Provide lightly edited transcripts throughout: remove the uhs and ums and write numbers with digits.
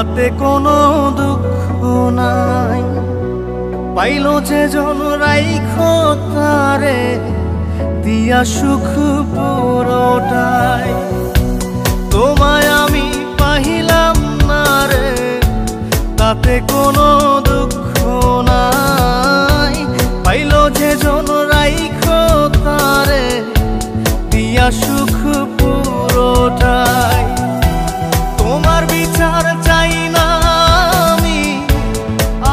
তাতে কোনো দুঃখ নাই। পাইল যে জন রাইখো তারে দিয়া সুখ পুরোটাই। তোমায় আমি পাহিলাম না রে, তাতে কোনো দুঃখ নাই। পাইল যে জন রাইখো তারে দিয়া সুখ পুরোটাই। তোমার বিচার চাই না আমি,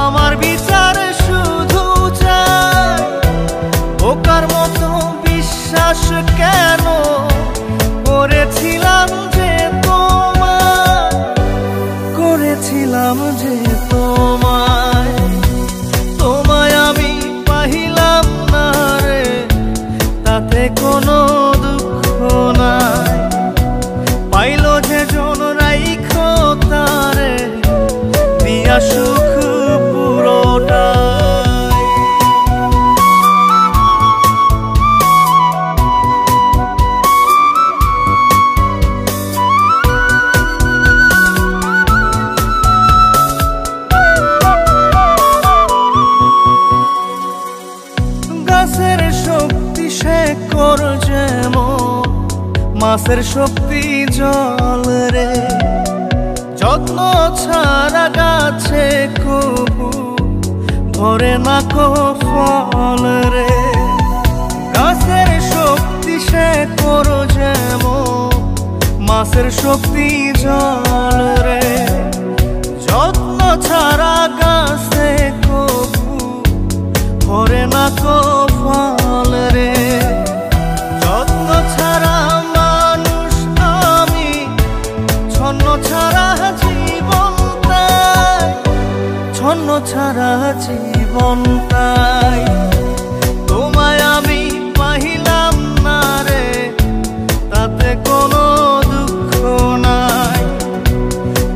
আমার বিচার শুধু চাই। বোকার মতো বিশ্বাস কেন করেছিলাম যে তোমায়, করেছিলাম যে তোমায়। তোমায় আমি পাহিলাম না রে, তাতে কোনো দুঃখ নাই। পাইল যে জন রাইখো তারে দিয়া সুখ পুরোটাই। গাছের শক্তি শেকড় যেমন, মাছের শক্তি জল রে। যত্ন ছাড়া গাছে কবু ধরে না কো ফল রে। গাছের শক্তি শেকড় যেমন, মাছের শক্তি জল রে। যত্ন ছাড়া গাছে কবু ধরে না কো ফল রে। যত্ন ছাড়া মানুষ আমি, ছন্ন ছাড়া জীবন তাই, ছন্ন ছাড়া জীবন তাই। তোমায় আমি পাহিলাম না রে, তাতে কোনো দুঃখ নাই।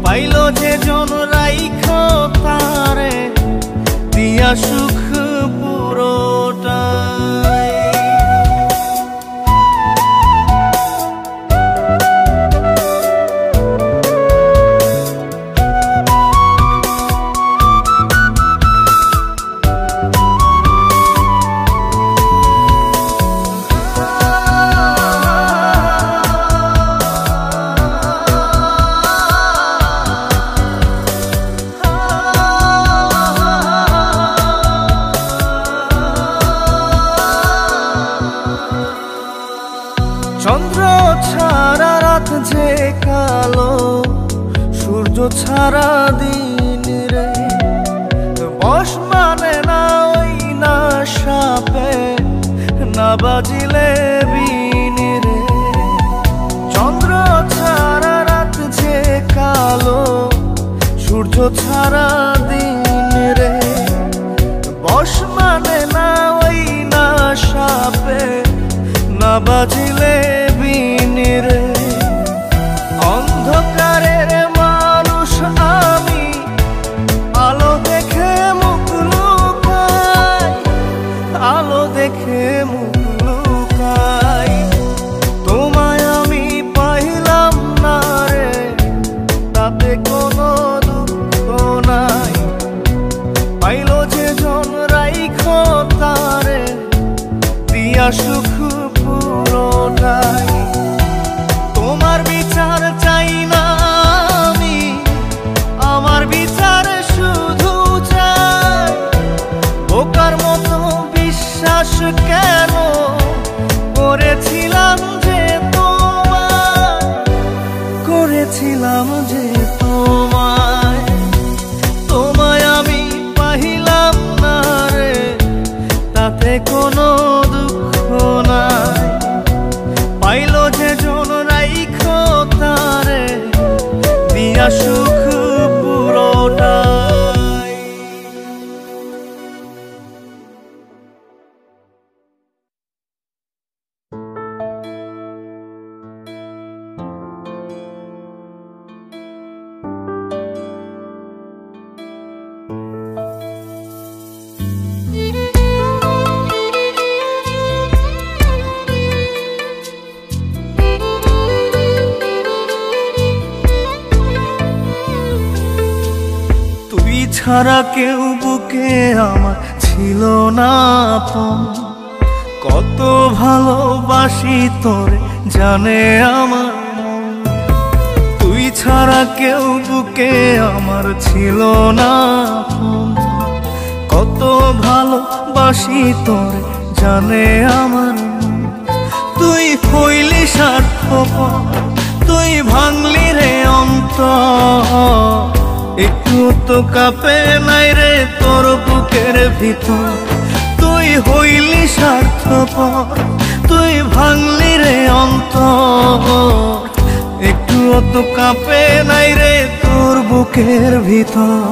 পাইল যে জন রাইখো তারে দিয়া সুখ পুরোটাই। চন্দ্র ছাড়া রাত যে কালো, সূর্য ছাড়া দিন রে। বশ মানে না ওই না সাপে, না বাজিলে বিন রে। চন্দ্র ছাড়া রাত যে কালো, সূর্য ছাড়া দিন রে। বশ মানে না ওই না সাপে, না বাজিলে বিন রে। অন্ধকারের মানুষ আমি, আলো দেখে মুখ লুকাই, আলো দেখে মুখ লুকাই। তোমায় আমি পাইলাম না রে, তাতে কোনো দুঃখ নাই। পাইল যে জন রাইখো তারে দিয়া সুখ পুরোটাই। তোমার বিচার চাই না আমি, আমার বিচার শুধু চাই। বোকার মতো বিশ্বাস কেন করেছিলাম যে তোমায়, করেছিলাম যে তোমায়। তোমায় আমি পাহিলাম না রে, তাতে কোনো দুঃখ নাই। পাইল ছাড়া কেউ বুকে আমার ছিল না আপন। কত ভালোবাসি তোরে জানে আমার মন। তুই ছাড়া কেউ বুকে আমার ছিল না আপন। কত ভালোবাসি তোরে জানে আমার মন। তুই হইলি স্বার্থপর, তুই ভাঙলি রে অন্তর। একটু তো কাঁপে নাই রে তোর বুকের ভিতর। তুই হইলি স্বার্থপর, তুই ভাঙলি রে অন্তর। একটু তো কাঁপে নাই রে তোর বুকের ভিতর।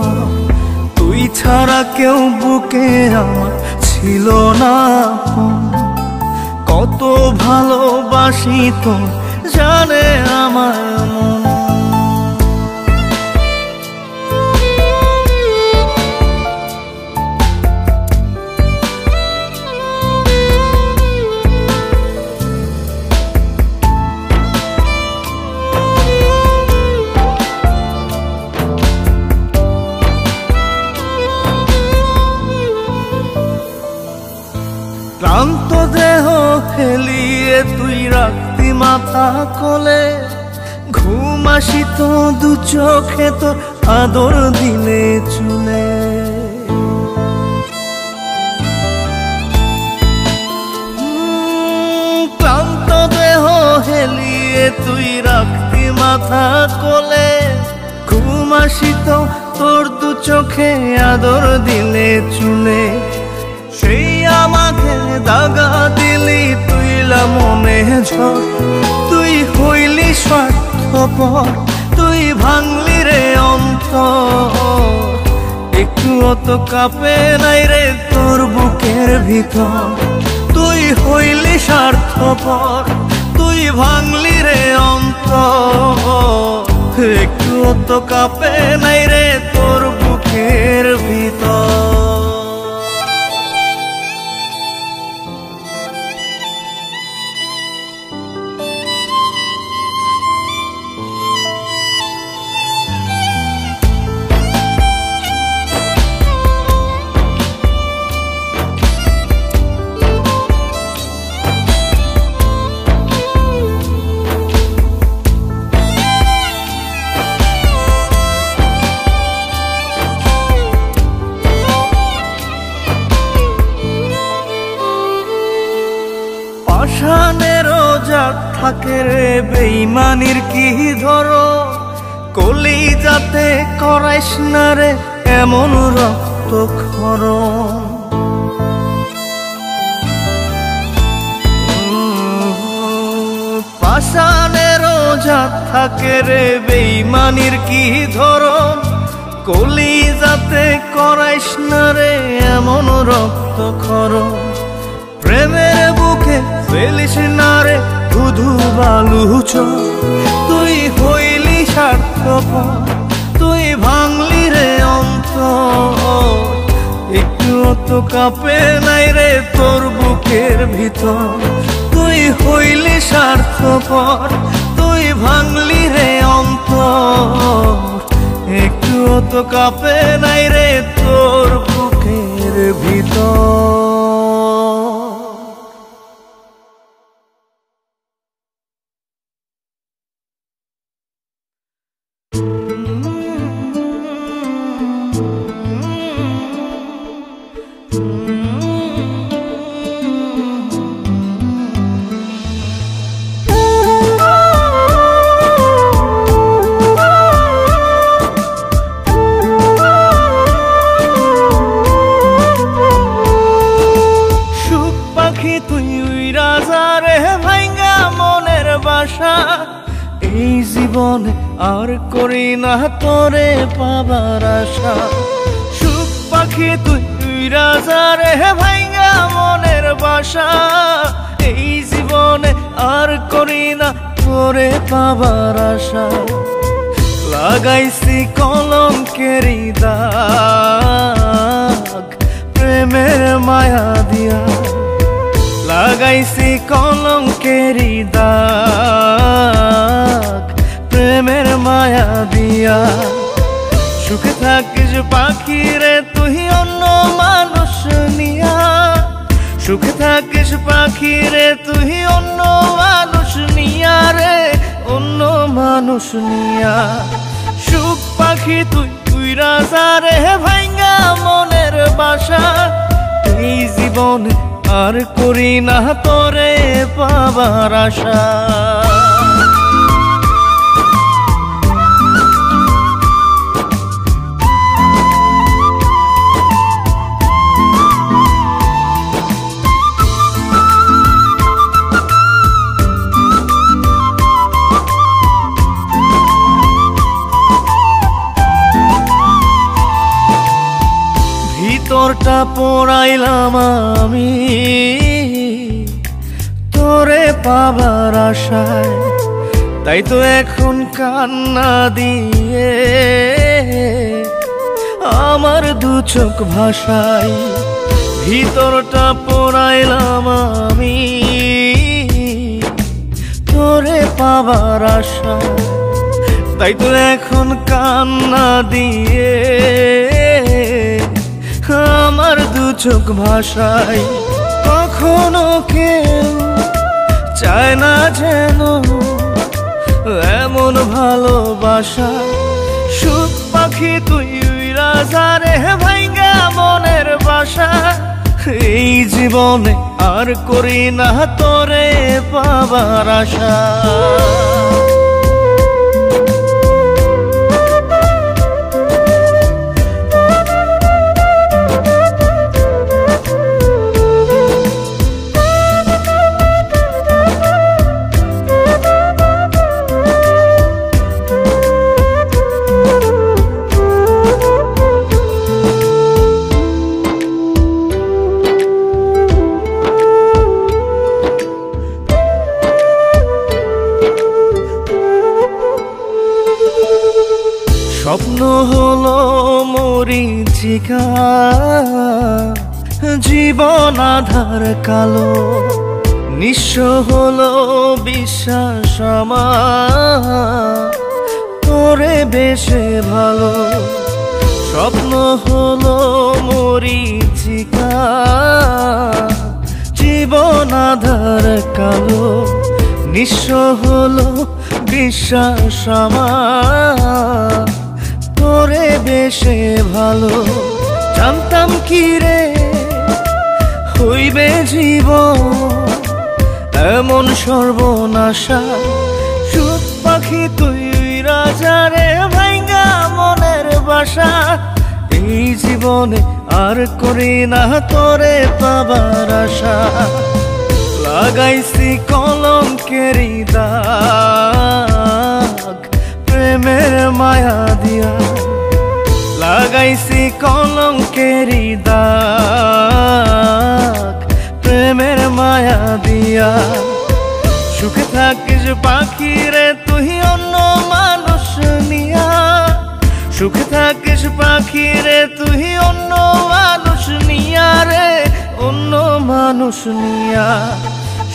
তুই ছাড়া কেউ বুকে আমার ছিল না আপন। কত ভালোবাসি তোর জানে আমার মন। ক্লান্ত দেহ ফেলিয়ে তুই রাখতি মাথা কোলে। ঘুম আসিত দু চোখে তোর আদর দিলে চুলে। ক্লান্ত দেহ হেলিয়ে তুই রাখতি মাথা কোলে। ঘুম আসিত তোর দু চোখে আদর দিলে চুলে। সেই আমাকে দাগা দিলি তুইলা মনে ঝড়। তুই হইলি স্বার্থপর, তুই ভাঙলি রে অন্তর। একটু তো কাঁপে নাই রে তোর বুকের ভিতর। তুই হইলি স্বার্থপর, তুই ভাঙলি রে অন্তর। একটু তো কাঁপে নাই রে তোর বুকের ভিতর। পাষাণেরও জাত থাকে রে বেইমানির কি ধরো। কলিজাতে করাইস না রে এমন রক্তক্ষরণ। পাষাণেরও জাত থাকে রে বেইমানির কি ধরন। কলিজাতে করাইস না রে এমন রক্তক্ষরণ। প্রেমের বুকে ফেলিস না রে ধুধু বালু চোখ। তুই হইলি স্বার্থপর, তুই ভাঙলি রে অন্তর। একটু তো কাঁপে নাই রে তোর বুকের ভিতর। তুই হইলি স্বার্থপর, তুই ভাঙলি রে অন্তর। একটু তো কাঁপে নাই রে তোর বুকের ভিতর। এই জীবনে আর করি না তোরে পাবার আশা। সুখ পাখি তুই রাজা রে ভাইঙ্গা মনের বাসা। এই জীবনে আর করি না তোরে পাবার আশা। লাগাইছি কলঙ্কেরি দাগ প্রেমের মায়া দিয়া। লাগাইছি কলঙ্কেরি দাগ প্রেমের মায়া দিয়া। সুখে থাকিস পাখি রে তুই অন্য মানুষ নিয়া, সুখে থাকিস পাখি রে তুই অন্য মানুষ নিয়া রে, অন্য মানুষ নিয়া। সুখ পাখি তুই উইরা যা রে ভাঙ্গা মনের বাসা, এই জীবনে আর করি না তোরে পাবার আশা। ভিতরটা পোড়াইলাম আমি তোরে পাবার আশায়, তাই তো এখন কান্না দিয়ে আমার দু চোখ ভাসাই। ভিতরটা পোড়াইলাম আমি তোরে পাবার আশায়, তাই তো এখন কান্না দিয়ে আমার দু চোখ ভাসাই। কখনো কেউ চায় না যেন এমন ভালোবাসা, সুখ পাখি তুই উইরা যা রে ভাঙ্গা মনের বাসা, এই জীবনে আর করি না তোরে পাবার আশা। স্বপ্ন হলো মরীচিকা, জীবন আধার কালো, নিঃস্ব হলো বিশ্বাস আমার তোরে বেশে ভালো। স্বপ্ন হলো মরীচিকা, জীবন আধার কালো, নিঃস্ব হলো বিশ্বাস আমার তোরে বেশে ভালো। জানতাম কি রে হইবে জীবন এমন সর্বনাশা, সুখ পাখি তুই রাজা রে ভাঙ্গা মনের বাসা, এই জীবনে আর করি না তোরে পাবার আশা। লাগাইছি কলঙ্কেরি দাগ প্রেমের মায়া দিয়া, লাগাইছি কলঙ্কেরি দাগ প্রেমের মায়া দিয়া। সুখে থাকিস পাখি রে তুই অন্য মানুষ নিয়া, সুখে থাকিস পাখি রে তুই অন্য মানুষ নিয়া রে, অন্য মানুষ নিয়া।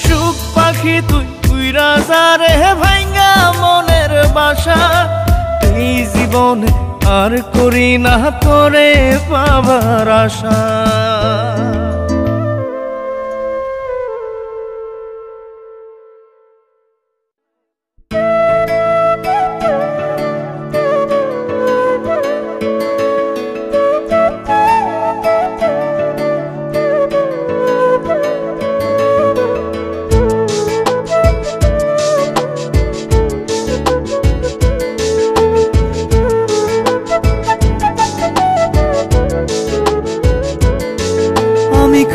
সুখ পাখি তুই উইরা যা রে ভাঙ্গা মনের বাসা, এই জীবনে আর করি না তোরে পাবার আশা।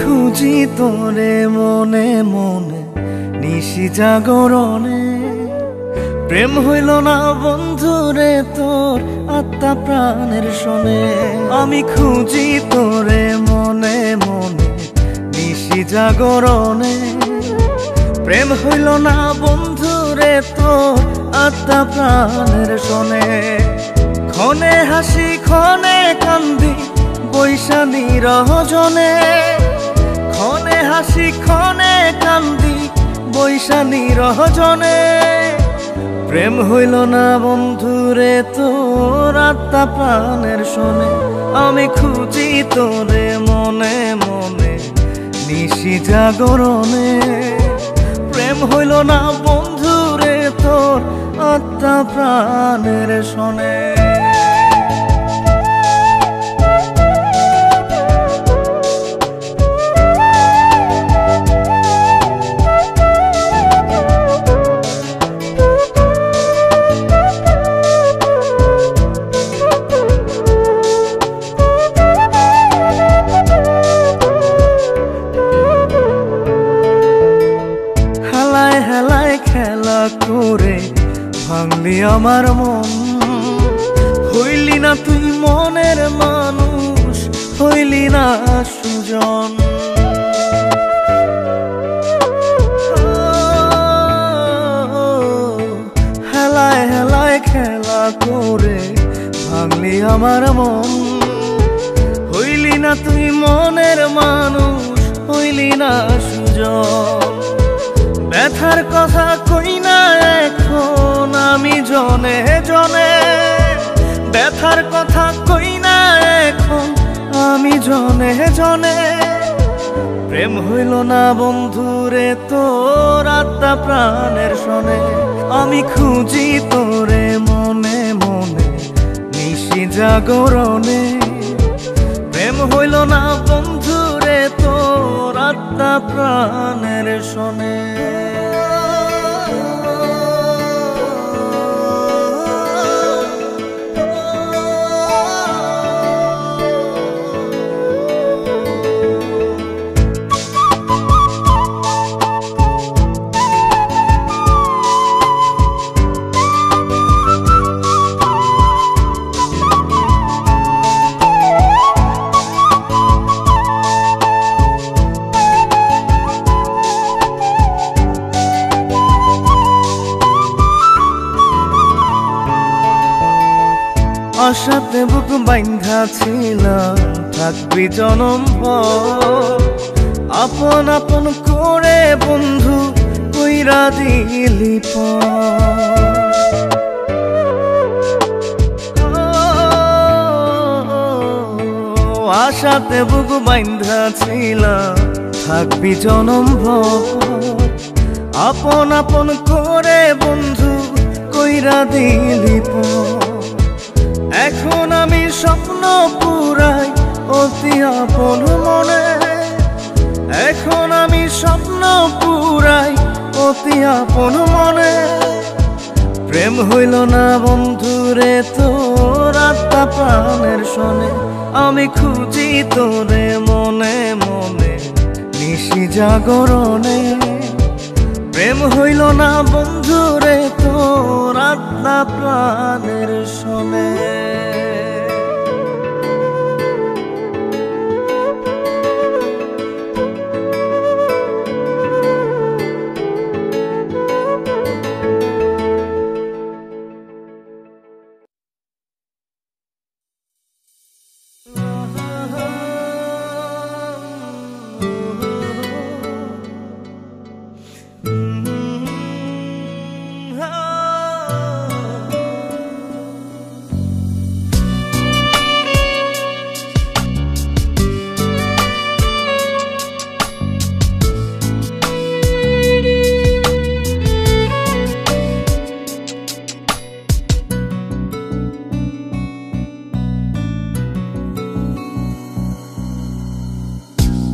খুঁজি তোরে মনে মনে নিশি জাগরণে, প্রেম হইল না বন্ধুরে তোর আত্মা প্রাণের শোনে। আমি খুঁজি তোরে মনে মনে নিশি জাগরণে, প্রেম হইল না বন্ধুরে তোর আত্মা প্রাণের শোনে। ক্ষণে হাসি ক্ষণে কান্দি বৈশানী রহজনে, ক্ষণে হাসি ক্ষণে কান্দি বৈশানী রহজনে। প্রেম হইল না বন্ধুরে তোর আত্মা প্রাণের শোনে, আমি খুঁজি তোরে মনে মনে নিশি জাগরণে। প্রেম হইল না বন্ধুরে তোর আত্মা প্রাণের শোনে। খেলা করে ভাঙলি আমার মন, হইলি না তুই মনের মানুষ, হইলি না সুজন। হেলায় হেলায় খেলা করে ভাঙলি আমার মন, হইলি না তুই মনের মানুষ, হইলি না সুজন। ব্যথার কথা কই না এখন আমি জনে জনে, ব্যথার কথা কই না এখন আমি জনে জনে। প্রেম হইল না বন্ধুরে তোর আত্মা প্রাণের শোনে, আমি খুঁজি তোরে মনে মনে নিশি জাগরণে। প্রেম হইল না বন্ধুরে তোর আত্মা প্রাণের শোনে। আশাতে বুক বাইন্ধা ছিলাম থাকবি জনম ভর, আপন আপন করে বন্ধু কইরা দিলি আশাতে বুক বাইন্ধা ছিলাম থাকবি জনম ভর, আপন আপন করে বন্ধু কইরা দিলি এখন আমি স্বপ্ন পুরাই অতি আপন মনে, এখন আমি স্বপ্ন পুরাই অতি আপন মনে। প্রেম হইল না বন্ধুরে তোর আত্মা প্রাণের শোনে, আমি খুঁজি তোরে মনে মনে নিশি জাগরণে। প্রেম হইল না বন্ধুরে তোর আত্মা প্রাণের শোনে।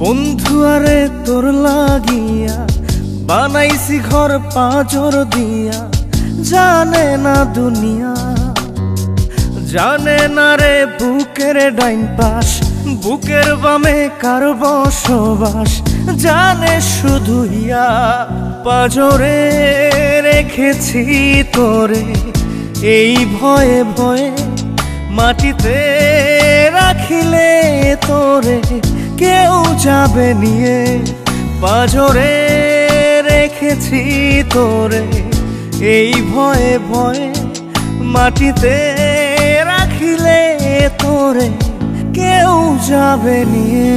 বন্ধু আরে তোর লাগিয়া বানাইছি ঘর পাঁচর দিয়া, জানে না দুনিয়া জানে না রে বুকের ডাইন পাশ, বুকের বামে কার বসবাস, জানে শুধু ইয়া পাঁজরে রেখেছি তোরে এই ভয়ে ভয়ে, মাটিতে রাখিলে তোরে কেউ যাবে নিয়ে। পাঁজরে রেখেছি তোরে এই ভয়ে ভয়ে, মাটিতে রাখিলে তোরে কেউ যাবে নিয়ে।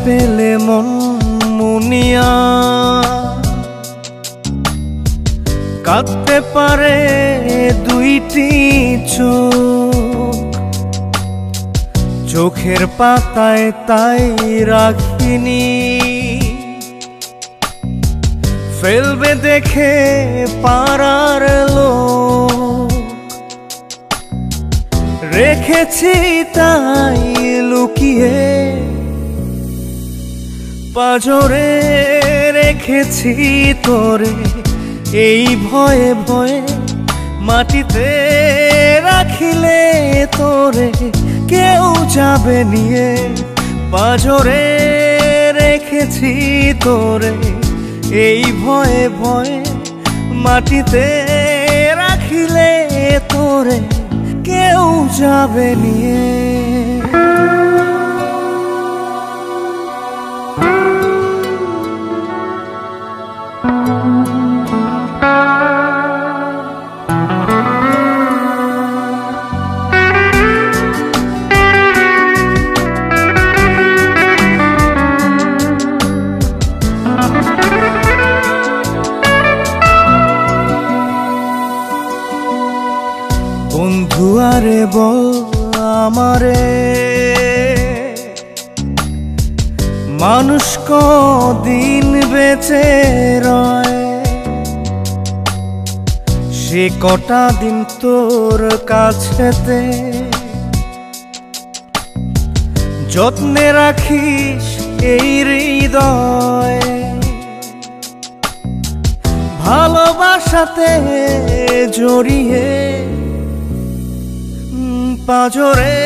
পেলে মন মুনিয়া কাঁদতে পারে দুইটি চোখ, চোখের পাতায় তাই রাখিনি, ফেলবে দেখে পাড়ার লোক, রেখেছি তাই লুকিয়ে পাজরে, রেখেছি তোরে এই ভয়ে ভয়ে, মাটিতে রাখিলে তোরে কেউ যাবে নিয়ে, পাজরে রেখেছি তোরে এই ভয়ে ভয়ে, মাটিতে রাখিলে তোরে কেউ যাবে নিয়ে। বন্ধু আরে বল আমারে, মানুষ কদিন বেঁচে রয়, সে কটা দিন তোর কাছেতে যত্নে রাখিস এই হৃদয়, ভালোবাসাতে জড়িয়ে পাজরে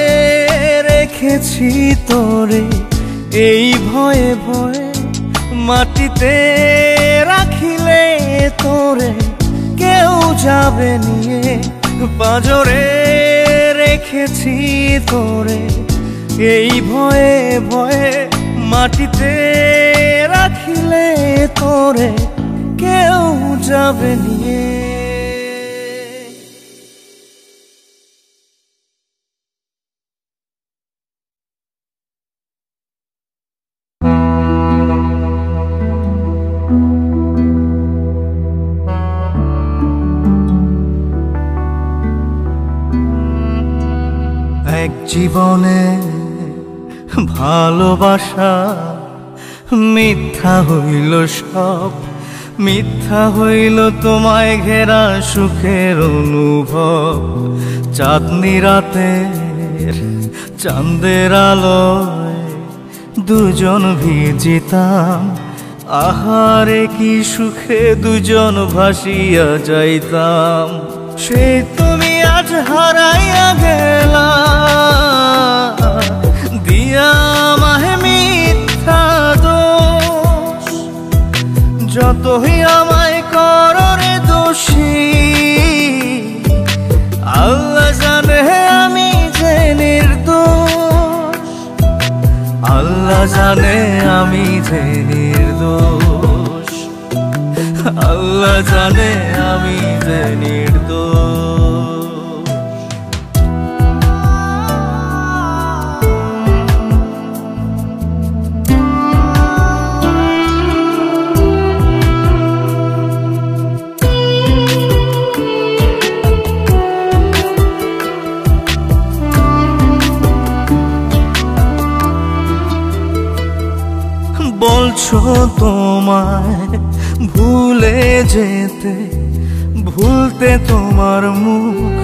রেখেছি তোরে এই ভয়ে ভয়ে, মাটিতে রাখিলে তোরে কেউ যাবে নিয়ে, পাজরে রেখেছি তোরে এই ভয়ে ভয়ে, মাটিতে রাখিলে তোরে কেউ যাবে নিয়ে। এক জীবনে ভালোবাসা মিথ্যা হইল সব, মিথ্যা হইল তোমায় ঘেরা সুখের অনুভব, চাঁদনি রাতের চাঁদের আলোয় দুজন ভিজিতাম, আহারে কি সুখে দুজন ভাসিয়া যাইতাম, সে তুমি আজ হারাইয়া গেলা, দিয়া আমায় মিথ্যা দোষ, যতই আমায় করো রে দোষী, আল্লাহ জানে আমি যে নির্দোষ, আল্লাহ জানে আমি যে নির্দোষ, আল্লাহ জানে আমি যে নির্দোষ। বলছো তোমায় ভুলে যেতে, ভুলতে তোমার মুখ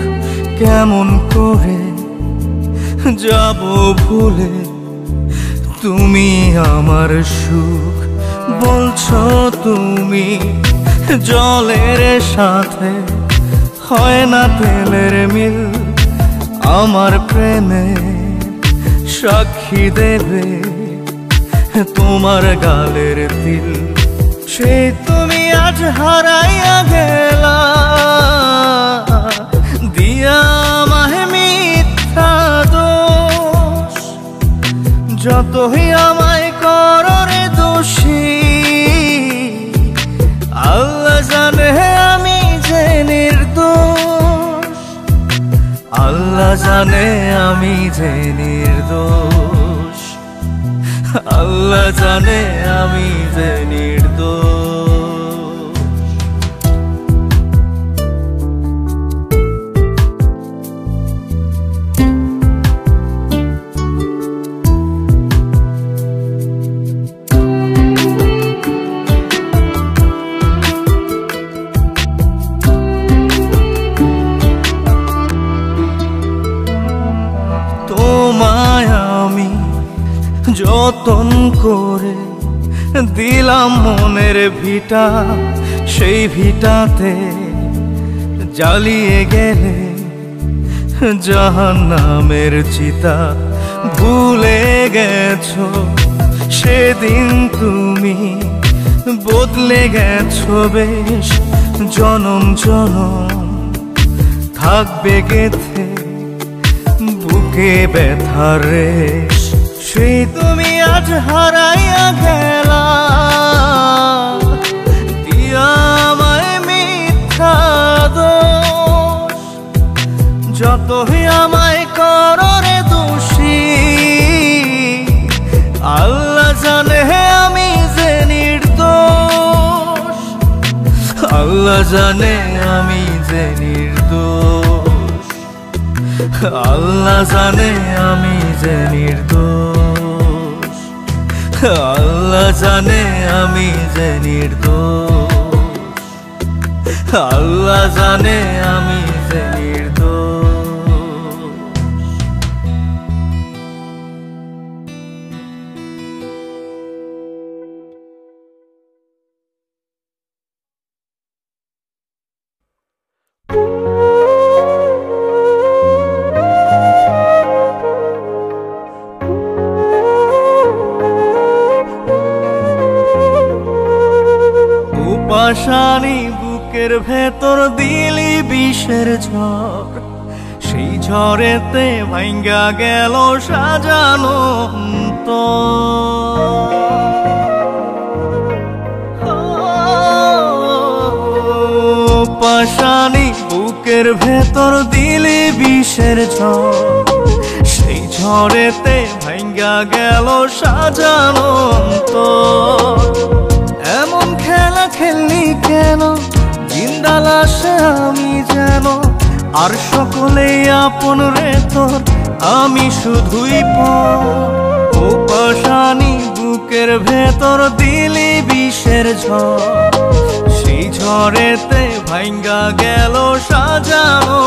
কেমন করে যাব ভুলে, তুমি আমার সুখ, বলছো তুমি জলের সাথে হয় না তেলের মিল, আমার প্রেমে সাক্ষী দেবে তোমার গালের তিল, সে তুমি আজ হারাইয়া গেলা, দিয়া আমায় মিথ্যা দোষ, যতই আমায় করো রে দোষী, আল্লাহ জানে আমি যে নির্দোষ, আল্লাহ জানে আমি যে নির্দোষ, আল্লাহ জানে আমি যে নির্দোষ। তোমায় আমি যতন করে দিলাম মনের ভিটা, সেই ভিটাতে জ্বালিয়ে গেলে জাহান্নামের চিতা। ভুলে গেছো সেদিন তুমি, বদলে গেছো বেশ জনম জনম, থাকবে গেথে বুকে ব্যথার রেশ। সেই তুমি আজ হারাইয়া গেলা, দিয়া আমায় মিথ্যা দোষ। যতই আমায় করো রে দোষী, আল্লাহ জানে আমি যে নির্দোষ। আল্লাহ জানে আমি যে নির্দোষ। আল্লাহ জানে আমি যে নির্দোষ। আল্লাহ জানে আমি যে নির্দোষ। আল্লাহ জানে আমি যে নির্দোষ। পাশানি বুকের ভেতর দিলি বিষের ঝড়, সেই ঝড়েতে ভাঙ্গা গেল সাজানো পাশানি বুকের ভেতর দিলি বিষের ঝড়, সেই ঝড়েতে ভাঙ্গা গেল সাজানো। এমন খেলা খেললি কেন, জিন্দা লাশে আমি যেন, আর সকলেই আপন রে তোর, আমি শুধুই পর। ও পাশানি বুকের ভেতর দিলি বিষের ঝড়, সেই ঝড়েতে ভাঙ্গা গেল সাজানো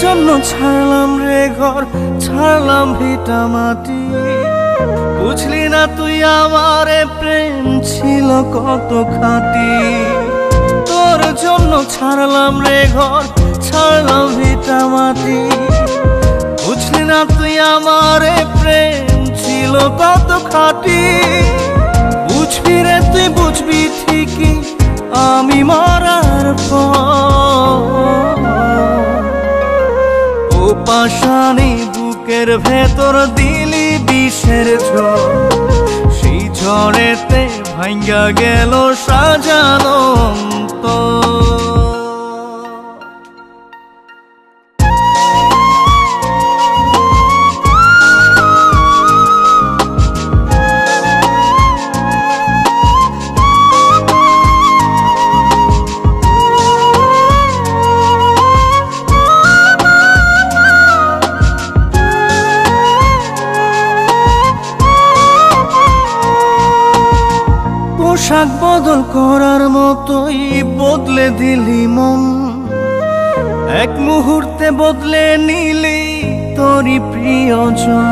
জন্য ছাড়লাম রে ঘর, ছাড়লাম ভিটা মাটি। বুঝলি না তুই আমারে প্রেম ছিল কত খাঁটি। তোর জন্য ছাড়লাম রে ঘর, ছাড়লাম ভিটা মাটি। বুঝলি না তুই আমারে প্রেম ছিল কত খাঁটি। বুঝবি রে তুই বুঝবি ঠিকই আমি মরার পর। পাশানি বুকের ভেতর দিলি বিষের ঝড়, সেই ঝড়েতে ভাঙ্গা গেল সাজানো পোশাক বদল করার মতোই বদলে দিলি মন। এক মুহূর্তে বদলে নিলি তোরই প্রিয়জন।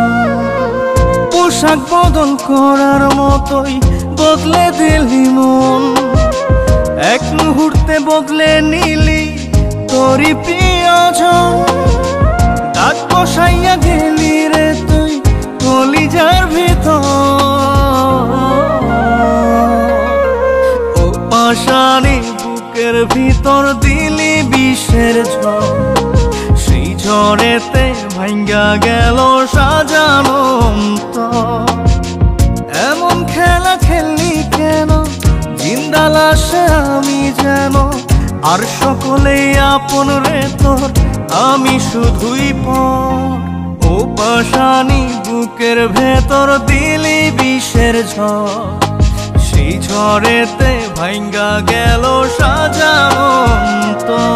পোশাক বদল করার মতোই বদলে দিলি মন। এক মুহূর্তে বদলে নিলি তোরই প্রিয়জন। দাগ বসাইয়া গেলি রে তুই কলিজার ভিতর। ভেতর দিলি বিষের ঝড়, সেই ঝড়েতে ভাঙ্গা গেল সাজানো অন্তর। এমন খেলা খেললি কেন, জিন্দা লাশে আমি যেন, আর সকলেই আপন রে তোর, আমি শুধুই পর। ও পাশানি বুকের ভেতর দিলি বিষের ঝড়, সেই ঝড়েতে ভাঙ্গা গেল সাজানো অন্তর।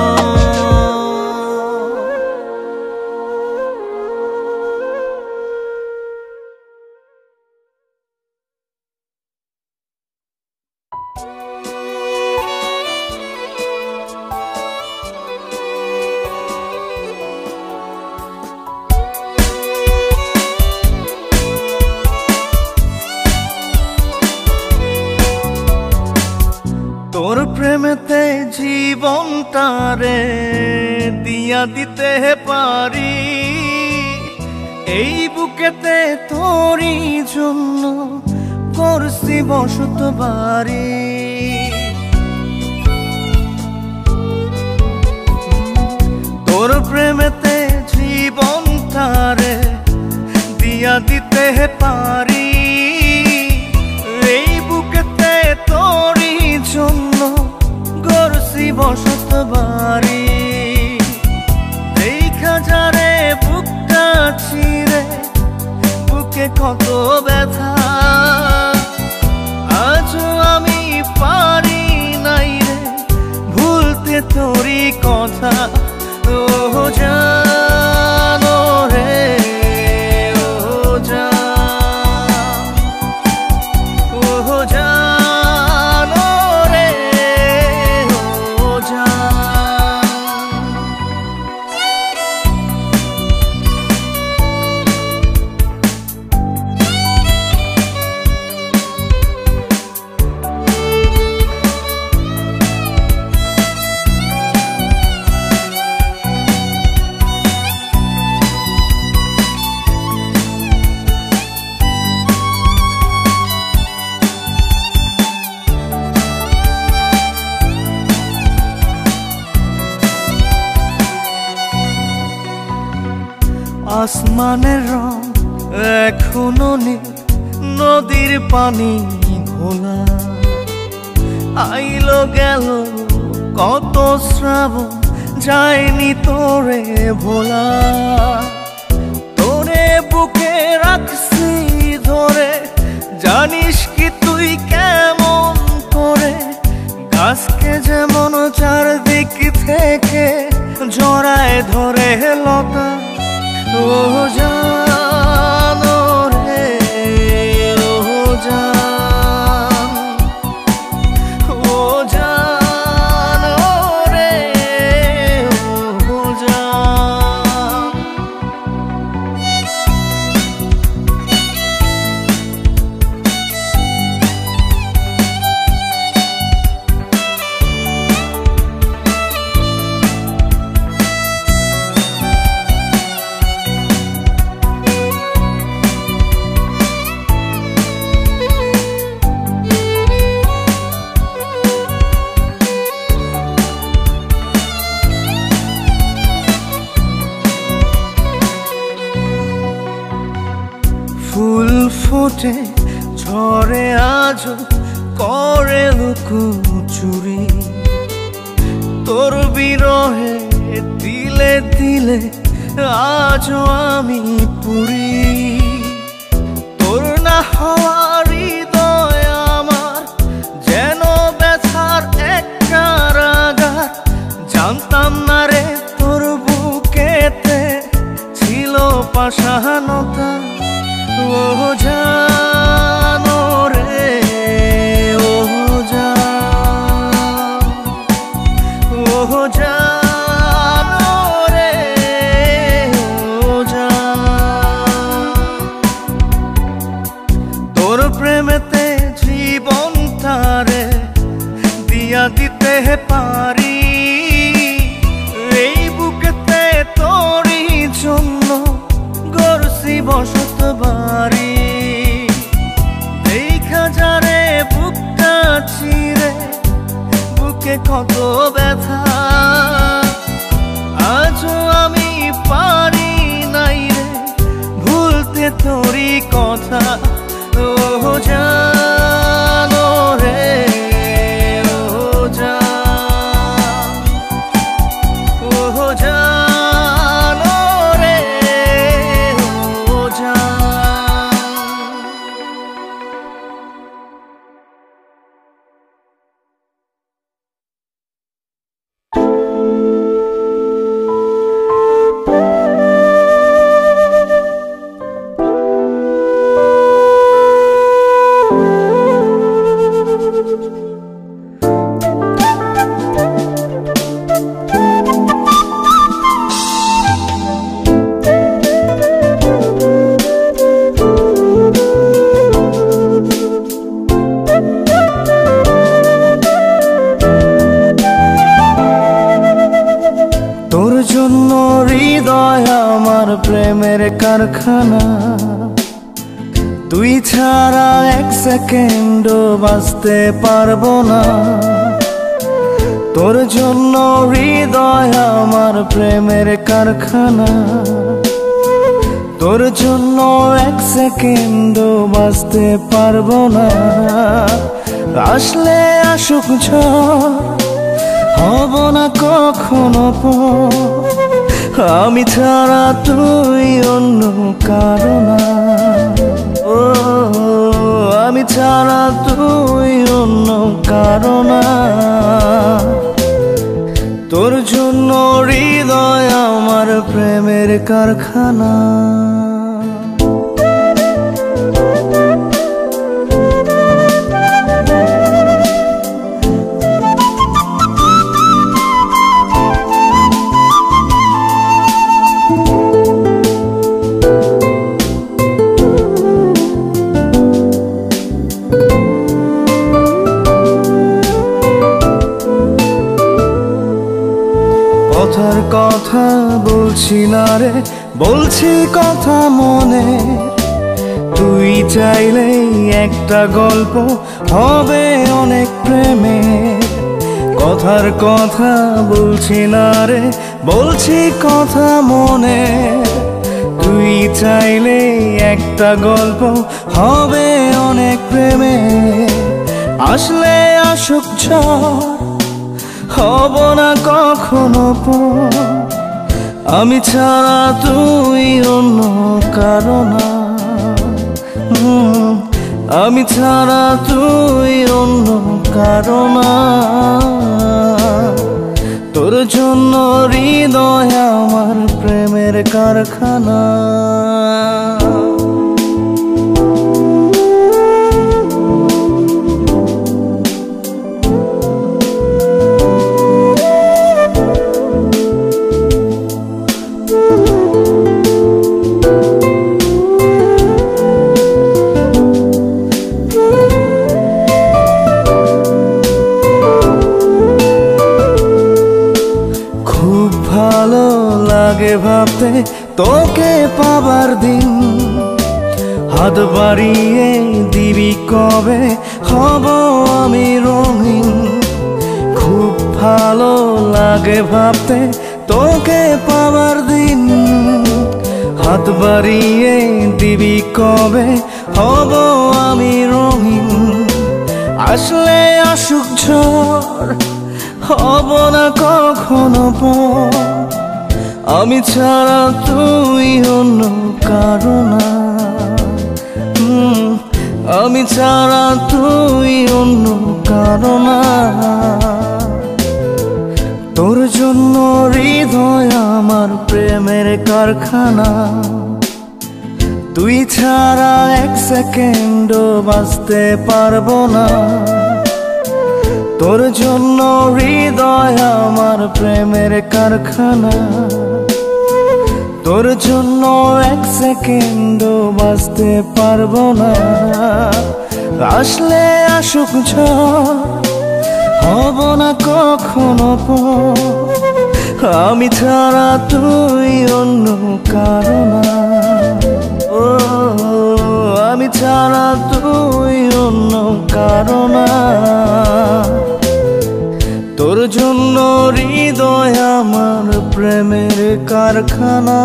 তোর প্রেমেতে জীবনটারে দিয়া দিতে পারি, এই বুকেতে তোরই জন্য করছি বসত বাড়ি। তোর প্রেমেতে জীবনটারে দিয়া দিতে পারি, এই বুকেতে তোরই জন্য গড়ছি বসত বাড়ি। দেখা যারে বুকটা ছিঁড়ে, বুকে কত ব্যথা, আজও আমি পারি নাই রে ভুলতে তোরই কথা। ও জানো রে, ও জান, ও জানো রে, ও জান। আসমানের রং এখনো নীল, নদীর পানি ঘোলা, আইলো গেল কত শ্রাবণ, যায়নি তোরে ভোলা। তোরে বুকে রাখছি ধরে, জানিস কি তুই কেমন করে, গাছকে যেমন চারদিক থেকে জড়ায় ধরে লতা। ও জানো রে, ও জান, ও জানো রে, ও জান। ফুল ফোটে ঝরে আজও করে লুকোচুরি, তোর বিরহে দিলে দিলে আজও আমি পুরি। তোর না হওয়ার হৃদয় আমার যেন ব্যথার এক কারাগার, জানতাম না রে তোর বুকেতে ছিল পাষাণতা। ও জানো রে, ও জান, ও জানো রে, ও জান। তোর প্রেমেতে জীবনটারে দিয়া দিতে পারি, এই বুকেতে তোরই জন্য গড়ছি বসত বাড়ি। কথা ও জানো রে ও জান ও জানো রে ও জান। তোর জন্য হৃদয় আমার প্রেমের কারখানা, তুই ছাড়া এক সেকেন্ডও বাঁচতে পারবো না। তোর জন্য হৃদয় আমার প্রেমের কারখানা, তোর জন্য এক সেকেন্ডও বাঁচতে পারবো না। আসলে আসুক ঝড় হব না কখনো পর, আমি ছাড়া তুই অন্য কারো না। ও আমি ছাড়া তুই অন্য কারো না। তোর জন্য হৃদয় আমার প্রেমের কারখানা। কথার কথা বলছি না রে, বলছি কথা মনে। তুই চাইলেই একটা গল্প হবে অনেক প্রেমের। কথার কথা বলছি না রে, বলছি কথা মনে। তুই চাইলেই একটা গল্প হবে অনেক প্রেমের। আসলে আসুক ঝড় হব না কখনো পর, আমি ছাড়া তুই অন্য কারো না। আমি ছাড়া তুই অন্য কারো না। তোর জন্য হৃদয় আমার প্রেমের কারখানা। লাগে ভাবতে তোকে পাবার দিন, হাত বাড়িয়ে দিবি কবে হব আমি রঙিন। খুব ভালো লাগে ভাবতে তোকে পাবার দিন, হাত বাড়িয়ে দিবি কবে হব আমি রঙিন। আসলে আসুক ঝড় হব না কখনো পর, আমি ছাড়া তুই অন্য কারো না। আমি ছাড়া তুই অন্য কারো না। তোর জন্য হৃদয় আমার প্রেমের কারখানা, তুই ছাড়া এক সেকেন্ডও বাঁচতে পারবো না। তোর জন্য হৃদয় আমার প্রেমের কারখানা, তোর জন্য এক সেকেন্ডও বাঁচতে পারবো না। আসলে আসুক ঝড় হব না কখনো পর, আমি ছাড়া তুই অন্য কারো না। ও আমি ছাড়া তুই অন্য কারো না। তোর জন্য হৃদয় আমার প্রেমের কারখানা।